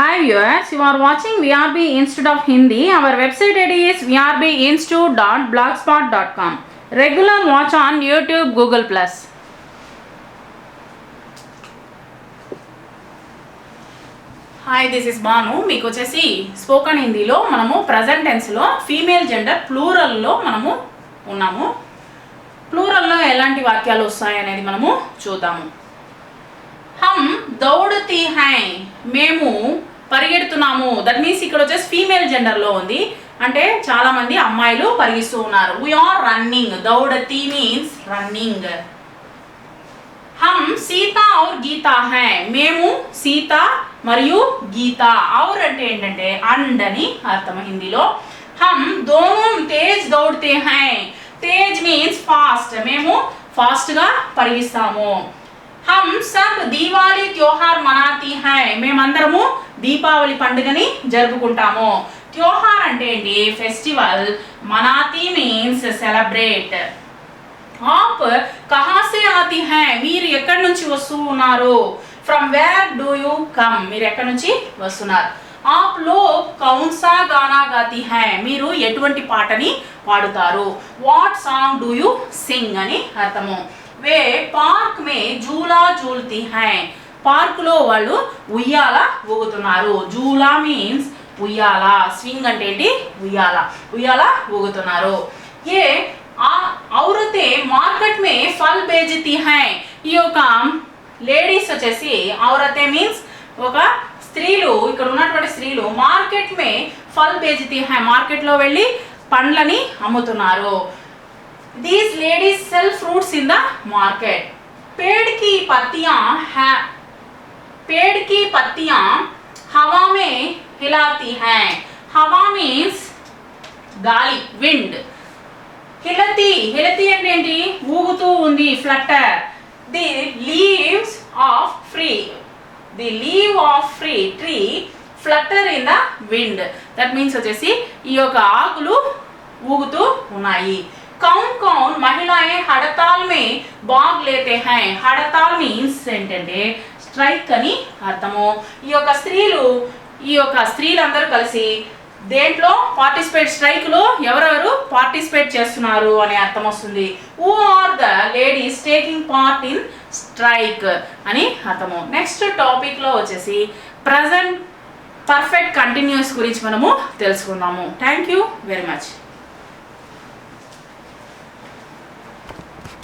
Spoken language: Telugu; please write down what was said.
Hi viewers, you are watching VRB Institute of Hindi. Our website ID is vrbinstitute.blogspot.com. Regular watch on YouTube, Google+. Hi, this is Banu. మీకు వచ్చేసి స్పోకెన్ హిందీలో మనము ప్రెజెంట్ టెన్స్లో ఫీమేల్ జెండర్ ప్లూరల్లో మనము ఉన్నాము. ప్లూరల్లో ఎలాంటి వాక్యాలు వస్తాయి అనేది మనము చూద్దాము. హమ్ దౌడతీ హై, మేము పరిగెడుతున్నాము. దట్ మీన్స్ ఇక్కడ వచ్చేసి ఫీమేల్ జెండర్లో ఉంది, అంటే చాలా మంది అమ్మాయిలు పరిగిస్తూ ఉన్నారు. We are running. దౌడతీ మీన్స్ రన్నింగ్. హమ్ సీత ఔర్ గీత హై, మేము సీత మరియు గీత. ఔర్ అంటే ఏంటంటే అండ్ అని అర్థం హిందీలో. హమ్ దోనో తేజ్ దౌడతే హై. తేజ్ మీన్స్ ఫాస్ట్, మేము ఫాస్ట్గా పరిగిస్తాము. హమ్ సబ్ దీవాలి త్యోహార్ మనాతీ హై, మేమందరము దీపావళి పండుగని జరుపుకుంటాము. త్యోహార్ అంటే ఏంటి? ఫెస్టివల్. మనాతీ మీన్స్ సెలబ్రేట్. ఆప్ కహా సే ఆతీ హై, మీరు ఎక్కడి నుంచి వస్తూ ఉన్నారు? From where do you come, మీరు ఎక్కడి నుంచి వస్తున్నారు? ఆప్ లోగ్ కౌన్ సా గానా గాతీ హై, మీరు ఎటువంటి పాటని పాడుతారు? What song do you sing అని అర్థము. వే పార్క్ మే జూలా జూల్తీ హై, పార్కులో వాళ్ళు ఉయ్యాల ఊగుతున్నారు. జూలా మీన్స్ ఉయ్యాల. స్వింగ్ అంటే ఏంటి? ఉయ్యాల. ఉయ్యాల ఊగుతున్నారు. ఏ ఔరతే మార్కెట్ మే ఫల్ బేజతీ హై, ఈ యొక్క లేడీస్ వచ్చేసి ఔరతే మీన్స్ ఒక స్త్రీలు, ఇక్కడ ఉన్నటువంటి స్త్రీలు మార్కెట్ మే ఫల్ బేజతీ హై, మార్కెట్లో వెళ్ళి పండ్లని అమ్ముతున్నారు. These ladies sell fruits in the market. पेड़ की पत्तियां हवा में हिलाती हैं. हवा means गाली, wind. हिलती అంటే ఏంటి? ఊగుతూ ఉంది, Flutter. The leaves of tree flutter in the wind. That means వచ్చేసి ఈ యొక్క ఆకులు ఊగుతూ ఉన్నాయి. కౌన్ కౌన్ మహిళాయే హడతాల్ మే భాగ్ లేతే హై. హడతాల్ మీన్స్ ఏంటంటే స్ట్రైక్ అని అర్థము. ఈ యొక్క స్త్రీలందరూ కలిసి దేంట్లో స్ట్రైక్లో ఎవరెవరు పార్టిసిపేట్ చేస్తున్నారు అనే అర్థం వస్తుంది. Who are the ladies taking part in strike అని అర్థము. నెక్స్ట్ టాపిక్లో వచ్చేసి ప్రజెంట్ పర్ఫెక్ట్ కంటిన్యూస్ గురించి మనము తెలుసుకుందాము. Thank you very much.